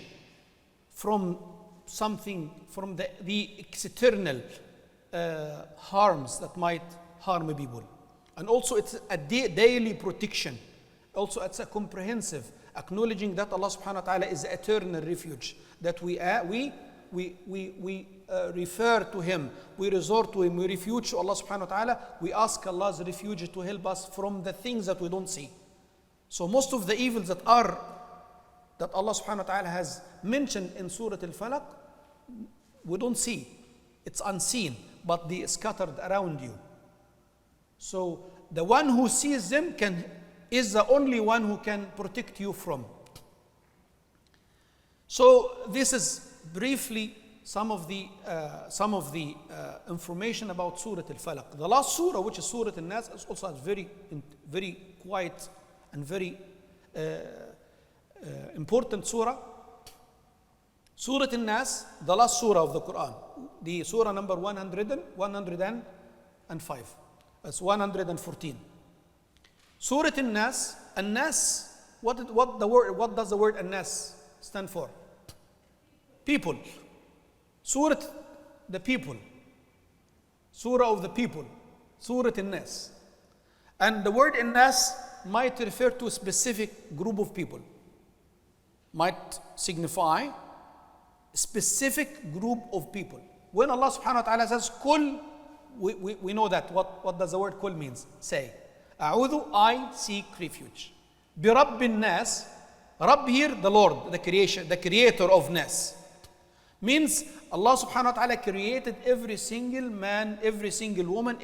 from something, from the external harms that might harm people. And also it's a daily protection. Also it's a comprehensive, acknowledging that Allah subhanahu wa ta'ala is the eternal refuge, that we we refer to Him, we resort to Him, we refuge to Allah subhanahu wa ta'ala, we ask Allah's refuge to help us from the things that we don't see. So most of the evils that Allah subhanahu wa ta'ala has mentioned in Surah Al-Falaq, we don't see. It's unseen, but they are scattered around you. So the one who sees them is the only one who can protect you from. So this is briefly some of the information about Surah Al-Falaq. The last surah, which is Surah Al-Nas, is also a very quiet and very important surah. Surah Al-Nas, the last surah of the Quran, the surah number 105. That's 114. Surah Al-Nas, Al-Nas, what does the word Al-Nas stand for? People. Surah, the people. Surah of the people. Surah Al-Nas. And the word Al-Nas might refer to a specific group of people. Might signify a specific group of people. When Allah subhanahu wa ta'ala says Kul, we know that. What does the word Kul means? Say. A'udhu, I seek refuge. Bi Rabbin Nas, Rabb here, the Lord, the creator of Nas. Means Allah subhanahu wa ta'ala created every single man, every single woman,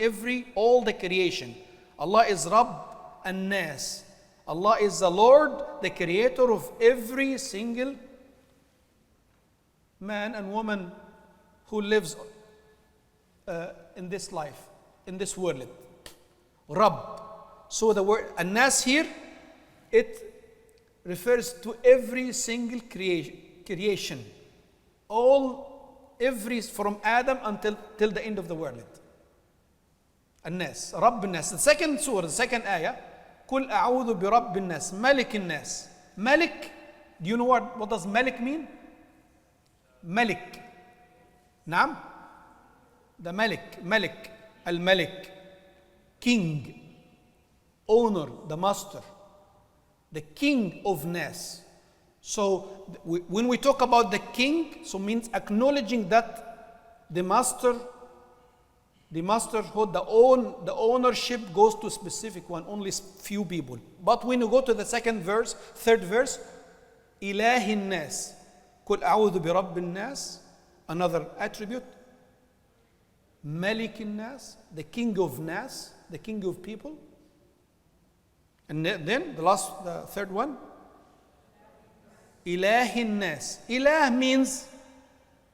all the creation. Allah is Rabb and Nas. Allah is the Lord, the creator of every single man and woman who lives in this life, in this world. Rabb. So the word An-Nas here, it refers to every single creation. From Adam till the end of the world. An-Nas, Rabb An-Nas. The second surah, the second ayah, Kul a'udhu bi Rabb An-Nas, Malik An-Nas. Malik, do you know what does Malik mean? Malik. Naam? The Malik, Al-Malik, king, owner, the master, the king of Nas. So when we talk about the king, so means acknowledging that the masterhood, the ownership goes to a specific one, only few people. But when you go to the third verse, Ilahin Nas, Kul a'udhu bi Rabbin Nas, another attribute, Malik Nas, the king of Nas, the king of people. And then the third one, Ilahin Nas. Ilah means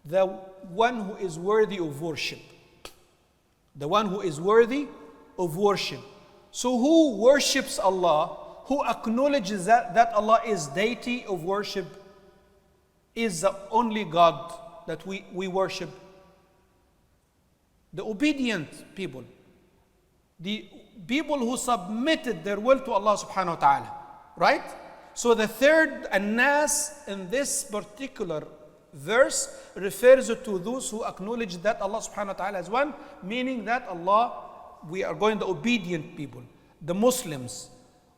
the one who is worthy of worship. The one who is worthy of worship. So who worships Allah, who acknowledges that Allah is deity of worship, is the only God that we worship. The obedient people. The people who submitted their will to Allah subhanahu wa ta'ala. Right? So the third An-Nas in this particular verse refers to those who acknowledge that Allah subhanahu wa ta'ala is one, meaning that we are going the obedient people, the Muslims.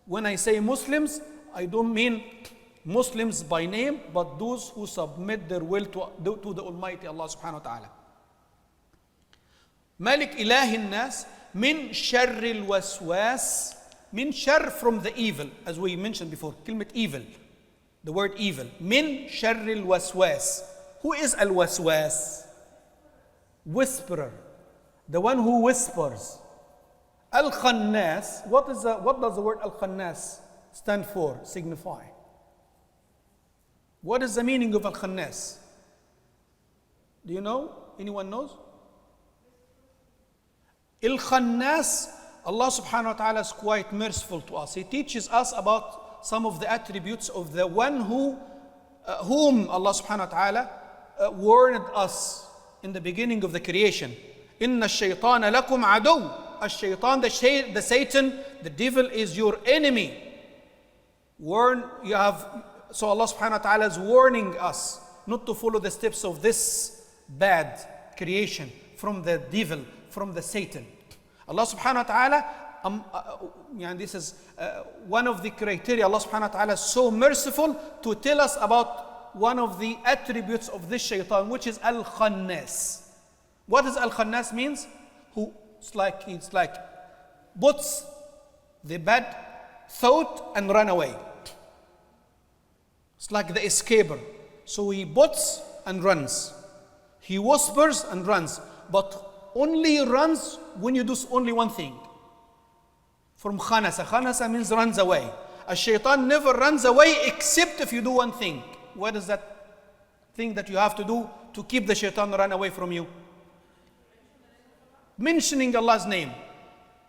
When I say Muslims, I don't mean Muslims by name, but those who submit their will to the Almighty Allah subhanahu wa ta'ala. Malik Ilahin Nas, min sharril waswas, min shar from the evil, as we mentioned before, kilmat evil, the word evil. Min sharril waswas. Who is al-waswas? Whisperer, the one who whispers. Al-Khannas, what does the word Al-Khannas stand for, signify? What is the meaning of Al-Khannas? Do you know? Anyone knows? Al-Khannas, Allah subhanahu wa ta'ala is quite merciful to us. He teaches us about some of the attributes of the one whom Allah subhanahu wa ta'ala warned us in the beginning of the creation. Inna ash-shaytana lakum adu. Ash-shaytan, the Satan, the devil is your enemy. So Allah subhanahu wa ta'ala is warning us not to follow the steps of this bad creation from the devil, from the Satan. Allah subhanahu wa ta'ala, this is one of the criteria. Allah subhanahu wa ta'ala is so merciful to tell us about one of the attributes of this shaitan, which is al-khannas. What does al-khannas means? It's like puts the bad thought and run away. It's like the escaper. So he puts and runs. He whispers and runs, but only runs when you do only one thing. From khanasa. Khanasa means runs away. A shaitan never runs away except if you do one thing. What is that thing that you have to do to keep the shaitan run away from you? Mentioning Allah's name.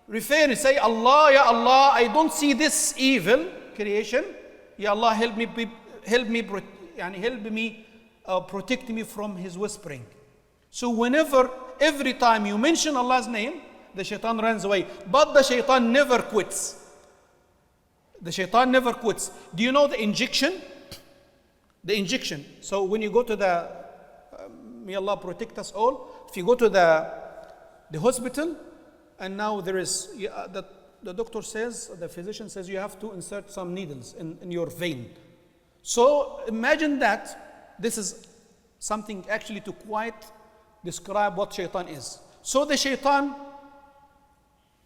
Refer, say, Allah, Ya Allah, I don't see this evil creation. Ya Allah, help me, protect me from his whispering. So every time you mention Allah's name, the shaitan runs away. But the shaitan never quits. The shaitan never quits. Do you know the injection? The injection. So when you go to may Allah protect us all. If you go to the hospital, and now there is, the doctor says, the physician says you have to insert some needles in your vein. So imagine that this is something actually to quite describe what shaitan is. So the shaitan,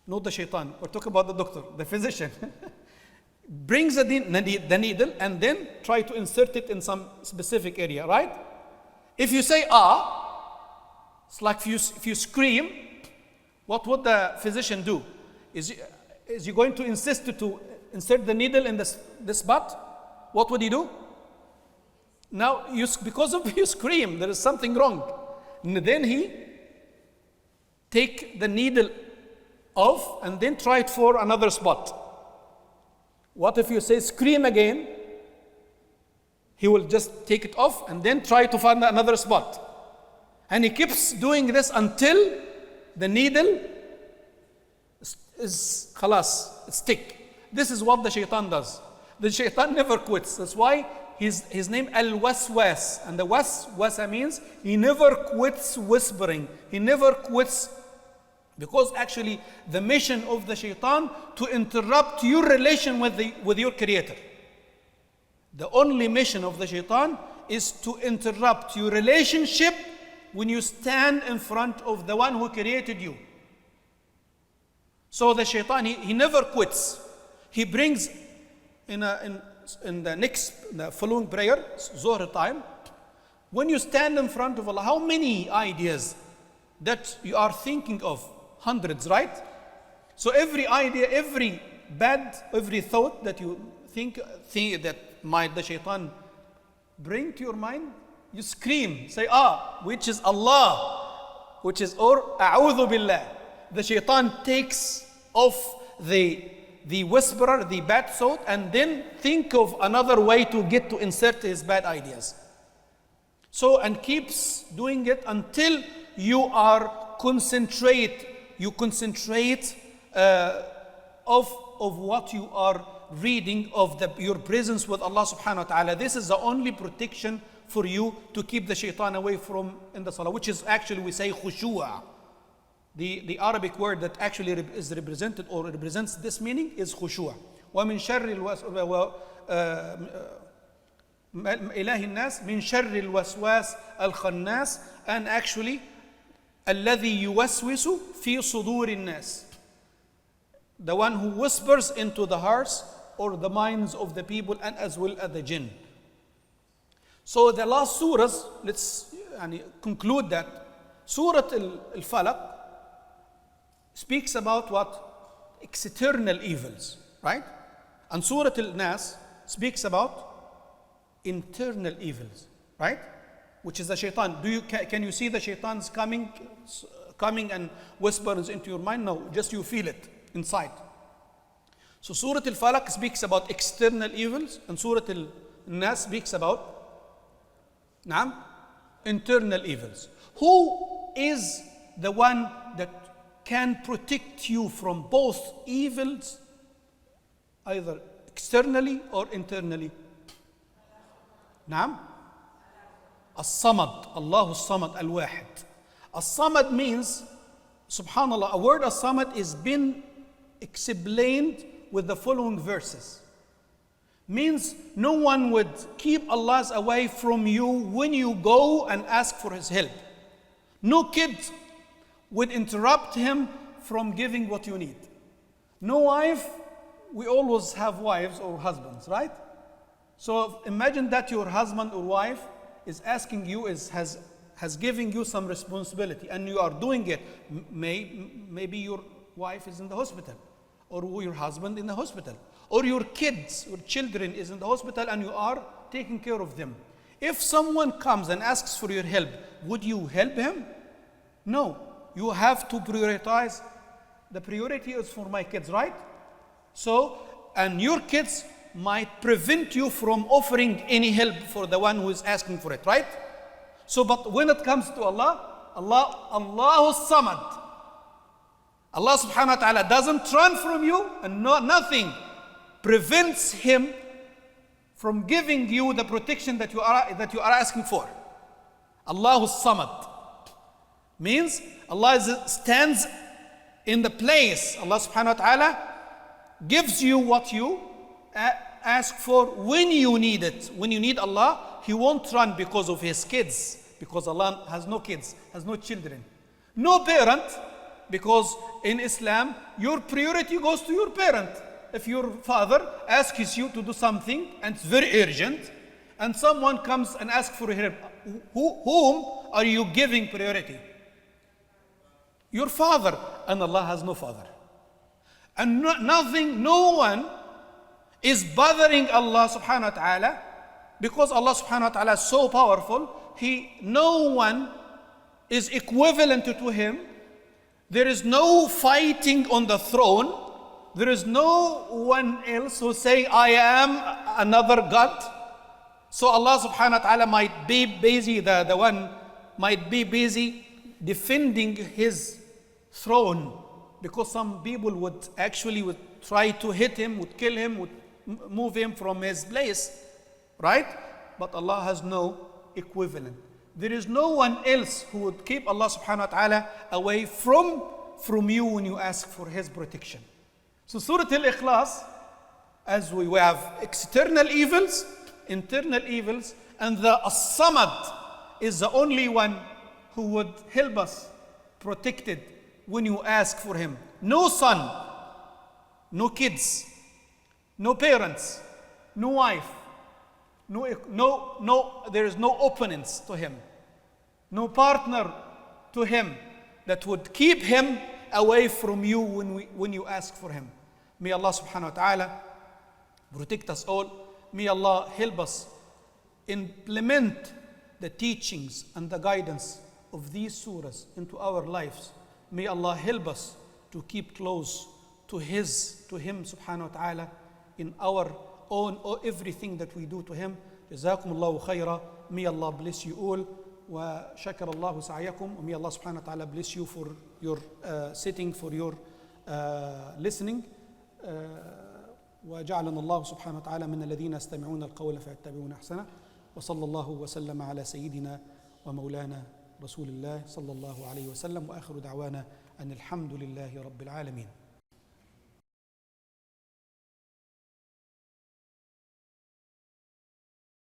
not the shaitan, we're talking about the doctor, the physician, brings the needle and then try to insert it in some specific area, right? If you say it's like if you scream, what would the physician do? Is he going to insist to insert the needle in this spot? What would he do? Now, because of you scream, there is something wrong. And then he take the needle off and then try it for another spot. What if you say scream again? He will just take it off and then try to find another spot. And he keeps doing this until the needle is khalas, stick. This is what the shaitan does. The shaitan never quits. That's why his name al-waswas. And the waswasa means he never quits whispering. He never quits, because actually the mission of the shaitan to interrupt your relation with your creator. The only mission of the shaitan is to interrupt your relationship when you stand in front of the one who created you. So the shaitan, he never quits. He brings in the following prayer, Zuhr time, when you stand in front of Allah, how many ideas that you are thinking of? Hundreds, right? So every idea, every thought that you think that might the shaitan bring to your mind, you scream, say which is Allah, or a'udhu billah. The shaitan takes off the whisperer, the bad thought, and then think of another way to get to insert his bad ideas. So, and keeps doing it until you concentrate of what you are reading, of your presence with Allah subhanahu wa ta'ala. This is the only protection for you to keep the shaitan away from in the salah, which is actually, we say khushu'a. The Arabic word that actually is represented or represents this meaning is khushu'a. وَمِن شَرِّ إِلَهِ النَّاسِ مِن شَرِّ الْوَسْوَاسِ الْخَنَّاسِ, and actually الَّذِي يُوَسْوِسُ فِي صُدُورِ النَّاسِ, the one who whispers into the hearts or the minds of the people, and as well as the jinn. So the last surahs, let's conclude that. Surah Al-Falaq speaks about what? External evils, right? And Surah Al-Nas speaks about internal evils, right? Which is the shaitan. Can you see the shaitans coming and whispers into your mind? No, just you feel it inside. So Surah Al-Falaq speaks about external evils, and Surah Al-Nas speaks about internal evils. Who is the one that can protect you from both evils, either externally or internally? As-Samad, Allahu As-Samad, Al-Wahid. As-Samad means, subhanallah, a word As-Samad is been explained with the following verses. Means no one would keep Allah away from you when you go and ask for His help. No kid would interrupt him from giving what you need. No wife, we always have wives or husbands, right? So imagine that your husband or wife is asking you, has given you some responsibility and you are doing it. Maybe your wife is in the hospital, or your husband in the hospital, or your kids or children is in the hospital and you are taking care of them. If someone comes and asks for your help, would you help him? No. You have to prioritize. The priority is for my kids, right? So, and your kids might prevent you from offering any help for the one who is asking for it, right? So, but when it comes to Allahu Samad, Allah subhanahu wa ta'ala doesn't run from you, and nothing prevents Him from giving you the protection that you are asking for. Allahu Samad means Allah stands in the place. Allah subhanahu wa ta'ala gives you what you ask for when you need it. When you need Allah, He won't run because of His kids, because Allah has no kids, has no children. No parent, because in Islam, your priority goes to your parent. If your father asks you to do something and it's very urgent, and someone comes and asks for help, whom are you giving priority? Your father, and Allah has no father. And no one is bothering Allah subhanahu wa ta'ala, because Allah subhanahu wa ta'ala is so powerful, no one is equivalent to Him. There is no fighting on the throne. There is no one else who say, I am another God. So Allah subhanahu wa ta'ala might be busy, the one might be busy defending His throne, because some people would try to hit Him, would kill Him, would move Him from His place, right? But Allah has no equivalent. There is no one else who would keep Allah subhanahu wa ta'ala away from you when you ask for His protection. So Surah Al-Ikhlas, as we have external evils, internal evils, and the As-Samad is the only one who would help us protected when you ask for Him. No son, no kids, no parents, no wife, there is no opponents to Him, no partner to Him that would keep Him away from you when you ask for Him. May Allah subhanahu wa ta'ala protect us all. May Allah help us implement the teachings and the guidance of these surahs into our lives. May Allah help us to keep close to Him subhanahu wa ta'ala in our own or everything that we do to Him. جزاكم الله خيرا. May Allah bless you all. وشكر الله سعيكم. May Allah subhanahu wa ta'ala bless you for your sitting, for your listening. وجعلنا الله سبحانه وتعالى من الذين يستمعون القول فيتبعون أحسنه. وصلى الله وسلم على سيدنا ومولانا رسول الله صلى الله عليه وسلم. وآخر دعوانا أن الحمد لله رب العالمين.